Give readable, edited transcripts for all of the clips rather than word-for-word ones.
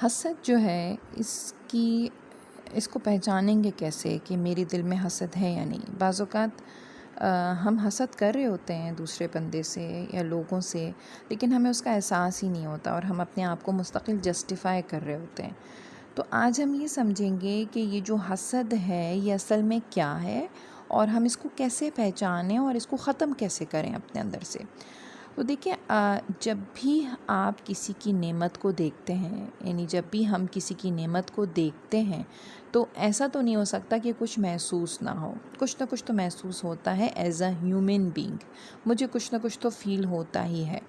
حسد جو ہے اس کو پہچانیں گے کیسے کہ میرے دل میں حسد ہے یا نہیں؟ بعض اوقات ہم حسد کر رہے ہوتے ہیں دوسرے بندے سے یا لوگوں سے، لیکن ہمیں اس کا احساس ہی نہیں ہوتا اور ہم اپنے آپ کو مستقل جسٹیفائی کر رہے ہوتے ہیں۔ تو آج ہم یہ سمجھیں گے کہ یہ جو حسد ہے یہ اصل میں کیا ہے، اور ہم اس کو کیسے پہچانیں اور اس کو ختم کیسے کریں اپنے اندر سے۔ تو دیکھیں، جب بھی آپ کسی کی نعمت کو دیکھتے ہیں، یعنی جب بھی ہم کسی کی نعمت کو دیکھتے ہیں، تو ایسا تو نہیں ہو سکتا کہ کچھ محسوس نہ ہو، کچھ نہ کچھ تو محسوس ہوتا ہے ایز اے ہیومن بینگ، مجھے کچھ نہ کچھ تو فیل ہوتا ہی ہے۔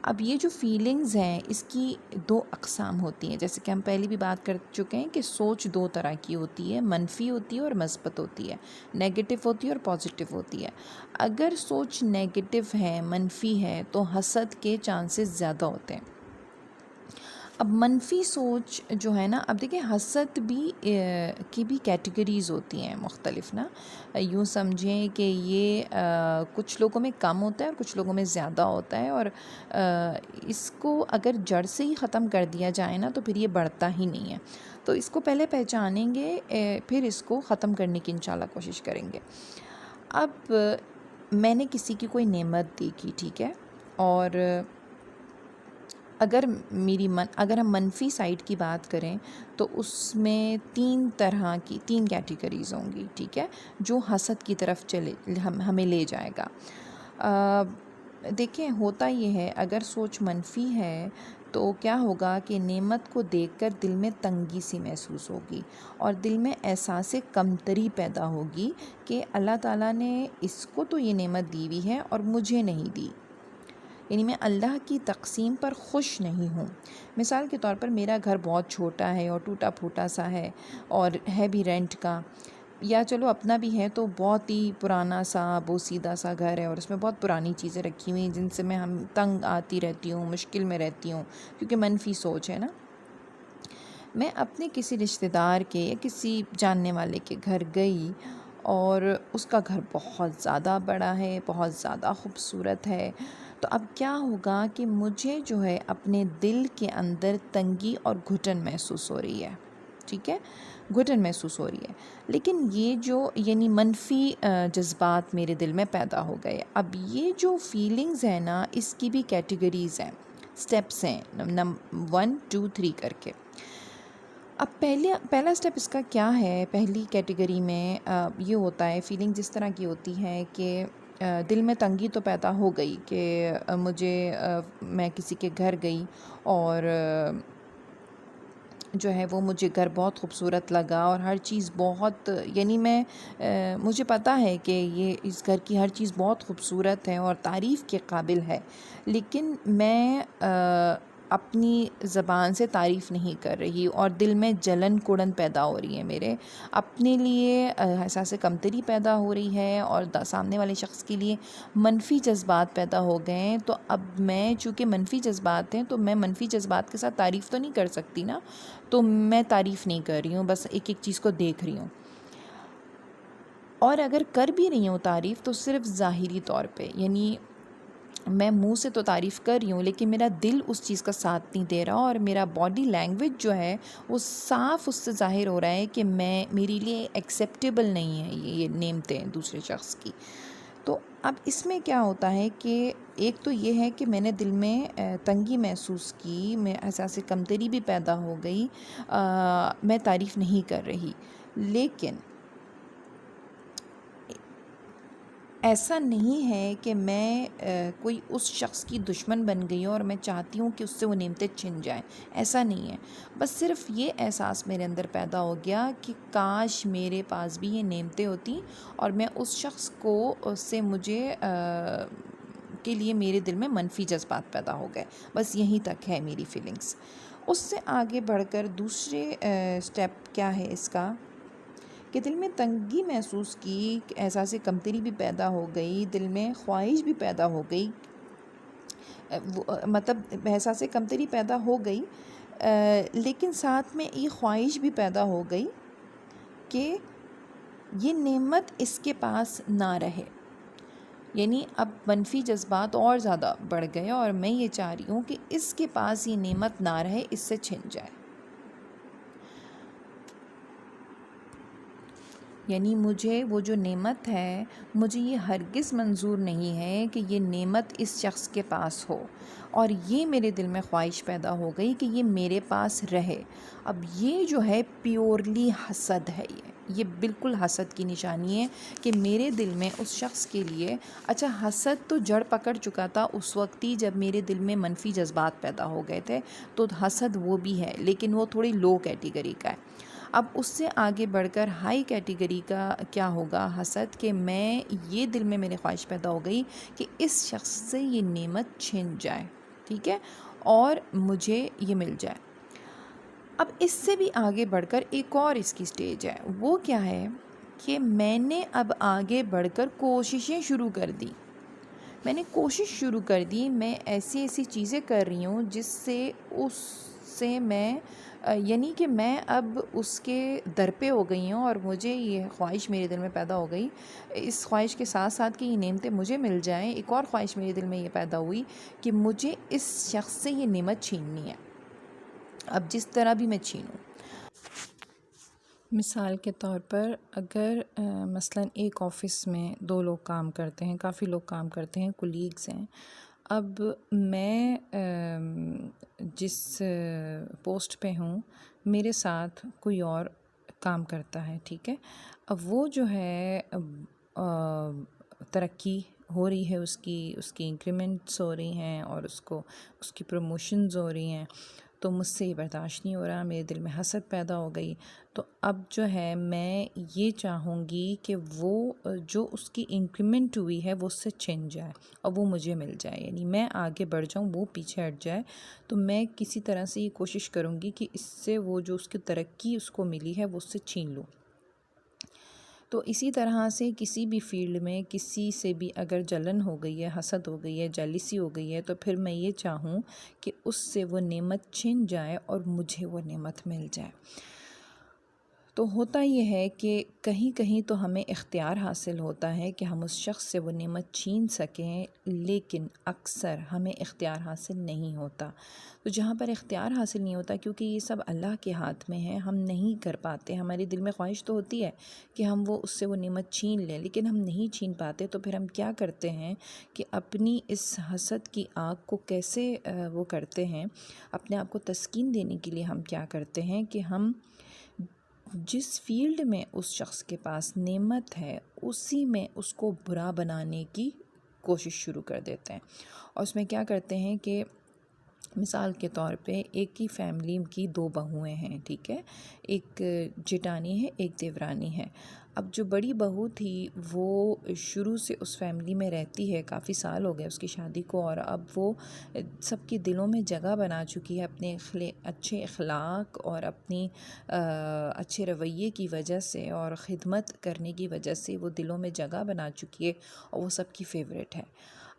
اب یہ جو فیلنگز ہیں اس کی دو اقسام ہوتی ہیں، جیسے کہ ہم پہلے بھی بات کر چکے ہیں کہ سوچ دو طرح کی ہوتی ہے، منفی ہوتی ہے اور مثبت ہوتی ہے، نیگیٹو ہوتی ہے اور پازیٹیو ہوتی ہے۔ اگر سوچ نیگیٹو ہے، منفی ہے، تو حسد کے چانسز زیادہ ہوتے ہیں۔ اب منفی سوچ جو ہے نا، اب دیکھیں حسد کی بھی کیٹیگریز ہوتی ہیں مختلف نا، یوں سمجھیں کہ یہ کچھ لوگوں میں کم ہوتا ہے اور کچھ لوگوں میں زیادہ ہوتا ہے، اور اس کو اگر جڑ سے ہی ختم کر دیا جائے نا تو پھر یہ بڑھتا ہی نہیں ہے۔ تو اس کو پہلے پہچانیں گے، پھر اس کو ختم کرنے کی انشاءاللہ کوشش کریں گے۔ اب میں نے کسی کی کوئی نعمت دیکھی، ٹھیک ہے، اور اگر ہم منفی سائڈ کی بات کریں تو اس میں تین کیٹیگریز ہوں گی، ٹھیک ہے، جو حسد کی طرف ہمیں لے جائے گا۔ دیکھیں ہوتا یہ ہے، اگر سوچ منفی ہے تو کیا ہوگا کہ نعمت کو دیکھ کر دل میں تنگی سی محسوس ہوگی، اور دل میں احساس کمتری پیدا ہوگی کہ اللہ تعالیٰ نے اس کو تو یہ نعمت دی ہوئی ہے اور مجھے نہیں دی، یعنی میں اللہ کی تقسیم پر خوش نہیں ہوں۔ مثال کے طور پر میرا گھر بہت چھوٹا ہے اور ٹوٹا پھوٹا سا ہے، اور ہے بھی رینٹ کا، یا چلو اپنا بھی ہے تو بہت ہی پرانا سا بوسیدہ سا گھر ہے، اور اس میں بہت پرانی چیزیں رکھی ہوئی ہیں جن سے میں تنگ آتی رہتی ہوں، مشکل میں رہتی ہوں، کیونکہ منفی سوچ ہے نا۔ میں اپنے کسی رشتہ دار کے یا کسی جاننے والے کے گھر گئی، اور اس کا گھر بہت زیادہ بڑا ہے، بہت زیادہ خوبصورت ہے، تو اب کیا ہوگا کہ مجھے جو ہے اپنے دل کے اندر تنگی اور گھٹن محسوس ہو رہی ہے، ٹھیک ہے، گھٹن محسوس ہو رہی ہے، لیکن یہ جو یعنی منفی جذبات میرے دل میں پیدا ہو گئے۔ اب یہ جو فیلنگز ہیں نا، اس کی بھی کیٹیگریز ہیں، سٹیپس ہیں، 1 2 3 کر کے۔ اب پہلا سٹیپ اس کا کیا ہے؟ پہلی کیٹیگری میں یہ ہوتا ہے، فیلنگ جس طرح کی ہوتی ہے کہ دل میں تنگی تو پیدا ہو گئی کہ میں کسی کے گھر گئی، اور جو ہے وہ مجھے گھر بہت خوبصورت لگا، اور ہر چیز بہت، یعنی مجھے پتہ ہے کہ اس گھر کی ہر چیز بہت خوبصورت ہے اور تعریف کے قابل ہے، لیکن میں اپنی زبان سے تعریف نہیں کر رہی، اور دل میں جلن کوڑن پیدا ہو رہی ہے، میرے اپنے لیے احساس کمتری پیدا ہو رہی ہے، اور سامنے والے شخص کے لیے منفی جذبات پیدا ہو گئے ہیں۔ تو اب میں چونکہ منفی جذبات ہیں تو میں منفی جذبات کے ساتھ تعریف تو نہیں کر سکتی نا، تو میں تعریف نہیں کر رہی ہوں، بس ایک ایک چیز کو دیکھ رہی ہوں، اور اگر کر بھی رہی ہوں تعریف تو صرف ظاہری طور پہ، یعنی میں منہ سے تو تعریف کر رہی ہوں لیکن میرا دل اس چیز کا ساتھ نہیں دے رہا، اور میرا باڈی لینگویج جو ہے وہ صاف اس سے ظاہر ہو رہا ہے کہ میری لیے ایکسیپٹیبل نہیں ہے یہ نعمتیں دوسرے شخص کی۔ تو اب اس میں کیا ہوتا ہے کہ ایک تو یہ ہے کہ میں نے دل میں تنگی محسوس کی، میں احساس کمتری بھی پیدا ہو گئی، میں تعریف نہیں کر رہی، لیکن ایسا نہیں ہے کہ میں کوئی اس شخص کی دشمن بن گئی ہوں اور میں چاہتی ہوں کہ اس سے وہ نعمتیں چھن جائیں، ایسا نہیں ہے، بس صرف یہ احساس میرے اندر پیدا ہو گیا کہ کاش میرے پاس بھی یہ نعمتیں ہوتی، اور میں اس شخص کو سے مجھے کے لیے میرے دل میں منفی جذبات پیدا ہو گئے، بس یہیں تک ہے میری فیلنگز۔ اس سے آگے بڑھ کر دوسرے سٹیپ کیا ہے اس کا، کہ دل میں تنگی محسوس کی، احساس کمتری بھی پیدا ہو گئی، دل میں خواہش بھی پیدا ہو گئی، مطلب احساس کمتری پیدا ہو گئی، لیکن ساتھ میں یہ خواہش بھی پیدا ہو گئی کہ یہ نعمت اس کے پاس نہ رہے، یعنی اب منفی جذبات اور زیادہ بڑھ گئے، اور میں یہ چاہ رہی ہوں کہ اس کے پاس یہ نعمت نہ رہے، اس سے چھن جائے۔ یعنی مجھے وہ جو نعمت ہے، مجھے یہ ہرگز منظور نہیں ہے کہ یہ نعمت اس شخص کے پاس ہو، اور یہ میرے دل میں خواہش پیدا ہو گئی کہ یہ میرے پاس رہے۔ اب یہ جو ہے پیورلی حسد ہے، یہ بالکل حسد کی نشانی ہے کہ میرے دل میں اس شخص کے لیے، اچھا حسد تو جڑ پکڑ چکا تھا اس وقت ہی جب میرے دل میں منفی جذبات پیدا ہو گئے تھے، تو حسد وہ بھی ہے، لیکن وہ تھوڑی لو کیٹیگری کا ہے۔ اب اس سے آگے بڑھ کر ہائی کیٹیگری کا کیا ہوگا حسد، کہ میں یہ دل میں میرے خواہش پیدا ہو گئی کہ اس شخص سے یہ نعمت چھن جائے، ٹھیک ہے، اور مجھے یہ مل جائے۔ اب اس سے بھی آگے بڑھ کر ایک اور اس کی سٹیج ہے، وہ کیا ہے کہ میں نے اب آگے بڑھ کر کوششیں شروع کر دی، میں نے کوشش شروع کر دی، میں ایسی ایسی چیزیں کر رہی ہوں جس سے اس سے میں یعنی کہ میں اب اس کے در پہ ہو گئی ہوں، اور مجھے یہ خواہش میرے دل میں پیدا ہو گئی، اس خواہش کے ساتھ ساتھ کہ یہ نعمتیں مجھے مل جائیں، ایک اور خواہش میرے دل میں یہ پیدا ہوئی کہ مجھے اس شخص سے یہ نعمت چھیننی ہے، اب جس طرح بھی میں چھینوں۔ مثال کے طور پر اگر مثلاً ایک آفس میں 2 لوگ کام کرتے ہیں، کافی لوگ کام کرتے ہیں، کولیگز ہیں، اب میں جس پوسٹ پہ ہوں میرے ساتھ کوئی اور کام کرتا ہے، ٹھیک ہے، اب وہ جو ہے ترقی ہو رہی ہے، اس کی انکریمنٹس ہو رہی ہیں، اور اس کی پروموشنز ہو رہی ہیں، تو مجھ سے یہ برداشت نہیں ہو رہا، میرے دل میں حسد پیدا ہو گئی، تو اب جو ہے میں یہ چاہوں گی کہ وہ جو اس کی انکریمنٹ ہوئی ہے وہ اس سے چھن جائے اور وہ مجھے مل جائے، یعنی میں آگے بڑھ جاؤں، وہ پیچھے ہٹ جائے، تو میں کسی طرح سے یہ کوشش کروں گی کہ اس سے وہ جو اس کی ترقی اس کو ملی ہے وہ اس سے چھین لوں۔ تو اسی طرح سے کسی بھی فیلڈ میں کسی سے بھی اگر جلن ہو گئی ہے، حسد ہو گئی ہے، جیلسی ہو گئی ہے، تو پھر میں یہ چاہوں کہ اس سے وہ نعمت چھن جائے اور مجھے وہ نعمت مل جائے۔ تو ہوتا یہ ہے کہ کہیں کہیں تو ہمیں اختیار حاصل ہوتا ہے کہ ہم اس شخص سے وہ نعمت چھین سکیں، لیکن اکثر ہمیں اختیار حاصل نہیں ہوتا۔ تو جہاں پر اختیار حاصل نہیں ہوتا، کیونکہ یہ سب اللہ کے ہاتھ میں ہے، ہم نہیں کر پاتے، ہمارے دل میں خواہش تو ہوتی ہے کہ ہم اس سے وہ نعمت چھین لیں، لیکن ہم نہیں چھین پاتے، تو پھر ہم کیا کرتے ہیں کہ اپنی اس حسد کی آگ کو کیسے وہ کرتے ہیں، اپنے آپ کو تسکین دینے کے لیے ہم کیا کرتے ہیں کہ ہم جس فیلڈ میں اس شخص کے پاس نعمت ہے اسی میں اس کو برا بنانے کی کوشش شروع کر دیتے ہیں، اور اس میں کیا کرتے ہیں کہ مثال کے طور پہ ایک ہی فیملی کی 2 بہویں ہیں، ٹھیک ہے، ایک جٹانی ہے، ایک دیورانی ہے۔ اب جو بڑی بہو تھی وہ شروع سے اس فیملی میں رہتی ہے، کافی سال ہو گئے اس کی شادی کو، اور اب وہ سب کے دلوں میں جگہ بنا چکی ہے اپنے اچھے اخلاق اور اپنی اچھے رویے کی وجہ سے اور خدمت کرنے کی وجہ سے وہ دلوں میں جگہ بنا چکی ہے، اور وہ سب کی فیورٹ ہے۔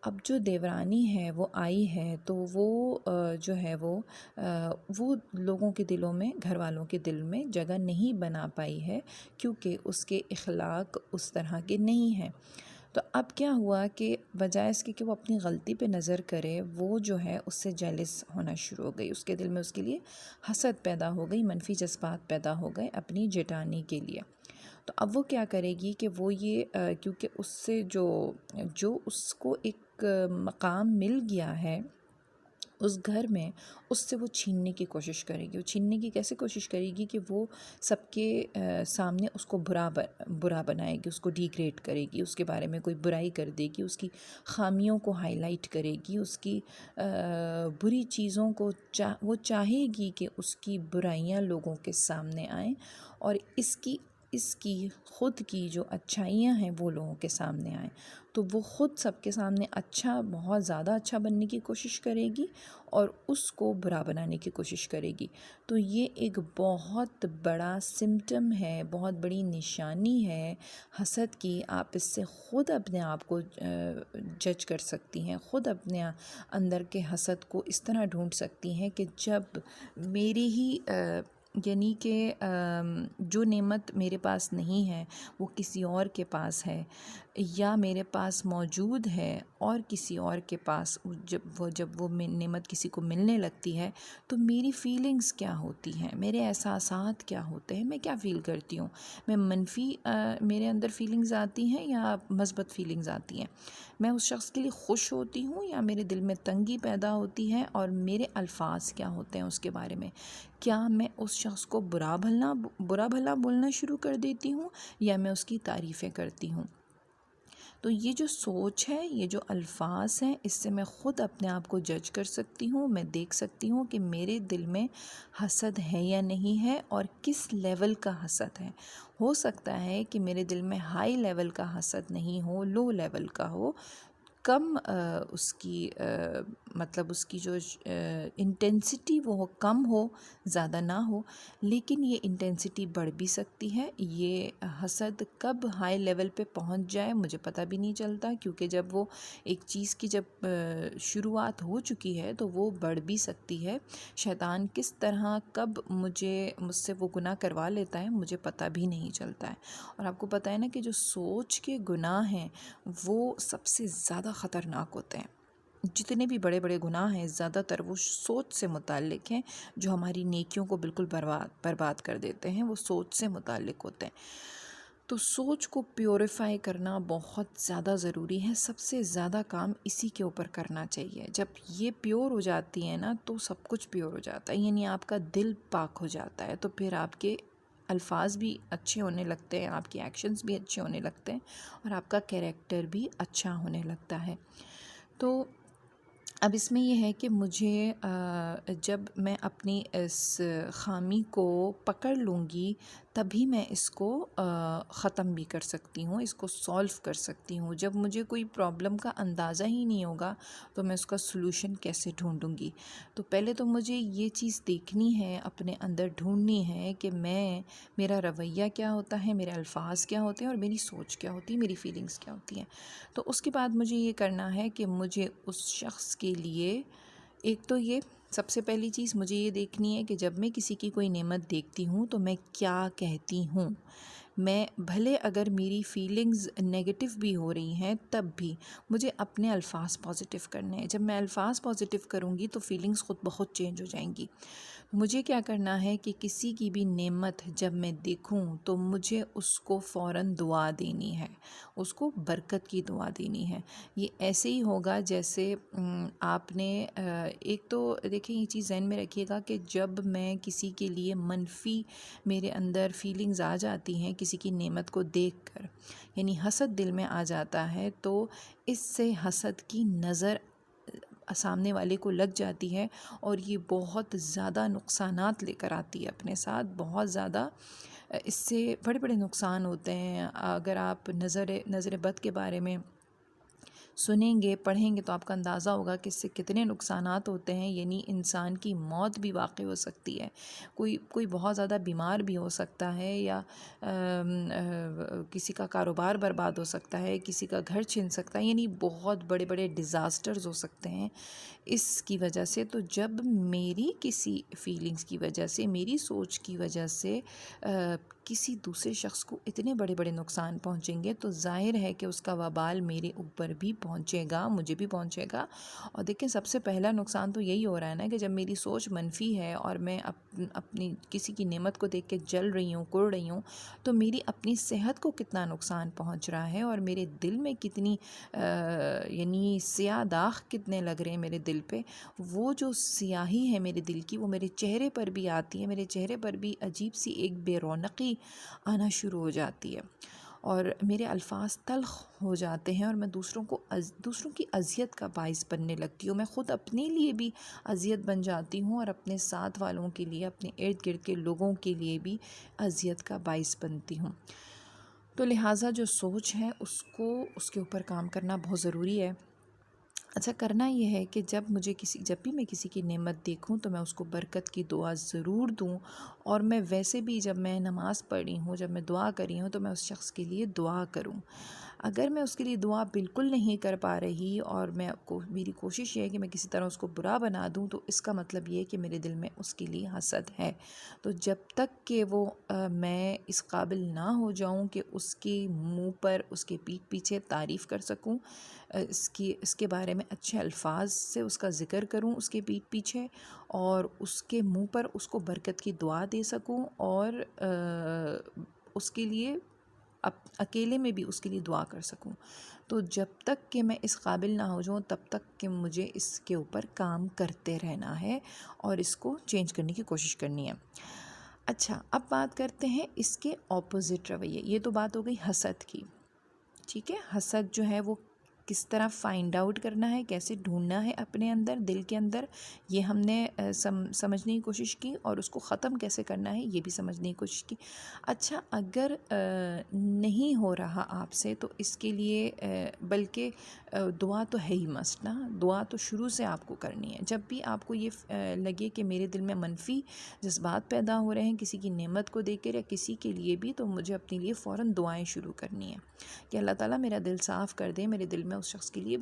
اب جو دیورانی ہے وہ آئی ہے، تو وہ جو ہے وہ لوگوں کے دلوں میں، گھر والوں کے دل میں جگہ نہیں بنا پائی ہے، کیونکہ اس کے اخلاق اس طرح کے نہیں ہیں۔ تو اب کیا ہوا کہ بجائے اس کے کہ وہ اپنی غلطی پہ نظر کرے، وہ جو ہے اس سے جیلس ہونا شروع ہو گئی، اس کے دل میں اس کے لیے حسد پیدا ہو گئی، منفی جذبات پیدا ہو گئے اپنی جیٹانی کے لیے۔ تو اب وہ کیا کرے گی کہ وہ یہ کیونکہ اس سے جو اس کو ایک مقام مل گیا ہے اس گھر میں، اس سے وہ چھیننے کی کوشش کرے گی۔ وہ چھیننے کی کیسے کوشش کرے گی کہ وہ سب کے سامنے اس کو برا بنائے گی، اس کو ڈیگریڈ کرے گی، اس کے بارے میں کوئی برائی کر دے گی، اس کی خامیوں کو ہائی لائٹ کرے گی، اس کی بری چیزوں کو وہ چاہے گی کہ اس کی برائیاں لوگوں کے سامنے آئیں، اور اس کی خود کی جو اچھائیاں ہیں وہ لوگوں کے سامنے آئیں، تو وہ خود سب کے سامنے اچھا، بہت زیادہ اچھا بننے کی کوشش کرے گی اور اس کو برا بنانے کی کوشش کرے گی۔ تو یہ ایک بہت بڑا سمٹم ہے، بہت بڑی نشانی ہے حسد کی۔ آپ اس سے خود اپنے آپ کو جج کر سکتی ہیں، خود اپنے اندر کے حسد کو اس طرح ڈھونڈ سکتی ہیں کہ جب میری ہی یعنی کہ جو نعمت میرے پاس نہیں ہے وہ کسی اور کے پاس ہے، یا میرے پاس موجود ہے اور کسی اور کے پاس جب وہ نعمت کسی کو ملنے لگتی ہے تو میری فیلنگز کیا ہوتی ہیں، میرے احساسات کیا ہوتے ہیں، میں کیا فیل کرتی ہوں، میں منفی میرے اندر فیلنگز آتی ہیں یا مثبت فیلنگز آتی ہیں، میں اس شخص کے لیے خوش ہوتی ہوں یا میرے دل میں تنگی پیدا ہوتی ہے، اور میرے الفاظ کیا ہوتے ہیں اس کے بارے میں، کیا میں اس شخص کو برا بھلا بولنا شروع کر دیتی ہوں یا میں اس کی تعریفیں کرتی ہوں۔ تو یہ جو سوچ ہے، یہ جو الفاظ ہیں، اس سے میں خود اپنے آپ کو جج کر سکتی ہوں، میں دیکھ سکتی ہوں کہ میرے دل میں حسد ہے یا نہیں ہے اور کس لیول کا حسد ہے۔ ہو سکتا ہے کہ میرے دل میں ہائی لیول کا حسد نہیں ہو، لو لیول کا ہو، کم اس کی مطلب اس کی جو انٹینسٹی وہ کم ہو، زیادہ نہ ہو، لیکن یہ انٹینسٹی بڑھ بھی سکتی ہے۔ یہ حسد کب ہائی لیول پہ پہنچ جائے مجھے پتہ بھی نہیں چلتا، کیونکہ جب وہ ایک چیز کی جب شروعات ہو چکی ہے تو وہ بڑھ بھی سکتی ہے۔ شیطان کس طرح کب مجھ سے وہ گناہ کروا لیتا ہے مجھے پتہ بھی نہیں چلتا ہے۔ اور آپ کو پتہ ہے نا کہ جو سوچ کے گناہ ہیں وہ سب سے زیادہ خطرناک ہوتے ہیں۔ جتنے بھی بڑے بڑے گناہ ہیں زیادہ تر وہ سوچ سے متعلق ہیں، جو ہماری نیکیوں کو بالکل برباد کر دیتے ہیں، وہ سوچ سے متعلق ہوتے ہیں۔ تو سوچ کو پیوریفائی کرنا بہت زیادہ ضروری ہے، سب سے زیادہ کام اسی کے اوپر کرنا چاہیے۔ جب یہ پیور ہو جاتی ہے نا تو سب کچھ پیور ہو جاتا ہے، یعنی آپ کا دل پاک ہو جاتا ہے، تو پھر آپ کے الفاظ بھی اچھے ہونے لگتے ہیں، آپ کے ایکشنز بھی اچھے ہونے لگتے ہیں، اور آپ کا کیریکٹر بھی اچھا ہونے لگتا ہے۔ تو اب اس میں یہ ہے کہ مجھے جب میں اپنی اس خامی کو پکڑ لوں گی تبھی میں اس کو ختم بھی کر سکتی ہوں، اس کو سولو کر سکتی ہوں۔ جب مجھے کوئی پرابلم کا اندازہ ہی نہیں ہوگا تو میں اس کا سلوشن کیسے ڈھونڈوں گی؟ تو پہلے تو مجھے یہ چیز دیکھنی ہے، اپنے اندر ڈھونڈنی ہے کہ میرا رویہ کیا ہوتا ہے، میرے الفاظ کیا ہوتے ہیں اور میری سوچ کیا ہوتی ہے، میری فیلنگز کیا ہوتی ہیں۔ تو اس کے بعد مجھے یہ کرنا ہے کہ مجھے اس شخص کے لیے ایک تو یہ سب سے پہلی چیز مجھے یہ دیکھنی ہے کہ جب میں کسی کی کوئی نعمت دیکھتی ہوں تو میں کیا کہتی ہوں۔ میں بھلے اگر میری فیلنگز نیگیٹو بھی ہو رہی ہیں تب بھی مجھے اپنے الفاظ پازیٹیو کرنے ہیں۔ جب میں الفاظ پازیٹیو کروں گی تو فیلنگز خود بہت چینج ہو جائیں گی۔ مجھے کیا کرنا ہے کہ کسی کی بھی نعمت جب میں دیکھوں تو مجھے اس کو فوراً دعا دینی ہے، اس کو برکت کی دعا دینی ہے۔ یہ ایسے ہی ہوگا جیسے آپ نے ایک تو دیکھیں یہ چیز ذہن میں رکھیے گا کہ جب میں کسی کے لیے منفی میرے اندر فیلنگز آ جاتی ہیں کسی کی نعمت کو دیکھ کر، یعنی حسد دل میں آ جاتا ہے، تو اس سے حسد کی نظر سامنے والے کو لگ جاتی ہے اور یہ بہت زیادہ نقصانات لے کر آتی ہے اپنے ساتھ، بہت زیادہ اس سے بڑے بڑے نقصان ہوتے ہیں۔ اگر آپ نظر بد کے بارے میں سنیں گے، پڑھیں گے تو آپ کا اندازہ ہوگا کہ اس سے کتنے نقصانات ہوتے ہیں، یعنی انسان کی موت بھی واقع ہو سکتی ہے، کوئی بہت زیادہ بیمار بھی ہو سکتا ہے، یا کسی کا کاروبار برباد ہو سکتا ہے، کسی کا گھر چھن سکتا ہے، یعنی بہت بڑے بڑے ڈیزاسٹرز ہو سکتے ہیں اس کی وجہ سے۔ تو جب میری کسی فیلنگز کی وجہ سے، میری سوچ کی وجہ سے کسی دوسرے شخص کو اتنے بڑے بڑے نقصان پہنچیں گے تو ظاہر ہے کہ اس کا وبال میرے اوپر بھی پہنچے گا، مجھے بھی پہنچے گا۔ اور دیکھیں سب سے پہلا نقصان تو یہی ہو رہا ہے نا کہ جب میری سوچ منفی ہے اور میں اپنی کسی کی نعمت کو دیکھ کے جل رہی ہوں، کڑ رہی ہوں، تو میری اپنی صحت کو کتنا نقصان پہنچ رہا ہے، اور میرے دل میں کتنی یعنی سیاہ داغ کتنے لگ رہے ہیں میرے دل پہ۔ وہ جو سیاہی ہے میرے دل کی وہ میرے چہرے پر بھی آتی ہے، میرے چہرے پر بھی عجیب سی ایک بے رونقی آنا شروع ہو جاتی ہے، اور میرے الفاظ تلخ ہو جاتے ہیں، اور میں دوسروں کی اذیت کا باعث بننے لگتی ہوں۔ میں خود اپنے لیے بھی اذیت بن جاتی ہوں اور اپنے ساتھ والوں کے لیے، اپنے ارد گرد کے لوگوں کے لیے بھی اذیت کا باعث بنتی ہوں۔ تو لہٰذا جو سوچ ہے اس کے اوپر کام کرنا بہت ضروری ہے۔ اچھا، کرنا یہ ہے کہ جب بھی میں کسی کی نعمت دیکھوں تو میں اس کو برکت کی دعا ضرور دوں، اور میں ویسے بھی جب میں نماز پڑھ رہی ہوں، جب میں دعا کر رہی ہوں تو میں اس شخص کے لیے دعا کروں۔ اگر میں اس کے لیے دعا بالکل نہیں کر پا رہی اور میری کوشش یہ ہے کہ میں کسی طرح اس کو برا بنا دوں، تو اس کا مطلب یہ ہے کہ میرے دل میں اس کے لیے حسد ہے۔ تو جب تک کہ میں اس قابل نہ ہو جاؤں کہ اس کے منہ پر، اس کے پیٹھ پیچھے تعریف کر سکوں، اس کے بارے میں اچھے الفاظ سے اس کا ذکر کروں اس کے پیٹھ پیچھے، اور اس کے منہ پر اس کو برکت کی دعا دے سکوں، اور اس کے لیے اکیلے میں بھی اس کے لیے دعا کر سکوں، تو جب تک کہ میں اس قابل نہ ہو جاؤں تب تک کہ مجھے اس کے اوپر کام کرتے رہنا ہے اور اس کو چینج کرنے کی کوشش کرنی ہے۔ اچھا، اب بات کرتے ہیں اس کے اپوزٹ رویے۔ یہ تو بات ہو گئی حسد کی، ٹھیک ہے۔ حسد جو ہے وہ کس طرح فائنڈ آؤٹ کرنا ہے، کیسے ڈھونڈنا ہے اپنے اندر، دل کے اندر، یہ ہم نے سمجھنے کی کوشش کی، اور اس کو ختم کیسے کرنا ہے یہ بھی سمجھنے کی کوشش کی۔ اچھا، اگر نہیں ہو رہا آپ سے تو اس کے لیے بلکہ دعا تو ہے ہی مسٹ نا، دعا تو شروع سے آپ کو کرنی ہے۔ جب بھی آپ کو یہ لگے کہ میرے دل میں منفی جذبات پیدا ہو رہے ہیں کسی کی نعمت کو دیکھ کر یا کسی کے لیے بھی، تو مجھے اپنے لیے فوراً دعائیں شروع کرنی ہیں کہ اللہ تعالیٰ میرا دل صاف کر دے، میرے دل میں اس شخص کے لیے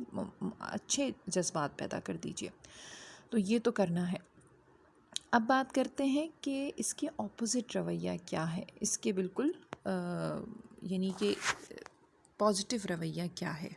اچھے جذبات پیدا کر دیجئے۔ تو یہ تو کرنا ہے۔ اب بات کرتے ہیں کہ اس کے اپوزٹ رویہ کیا ہے، اس کے بالکل یعنی کہ پازیٹیو رویہ کیا ہے۔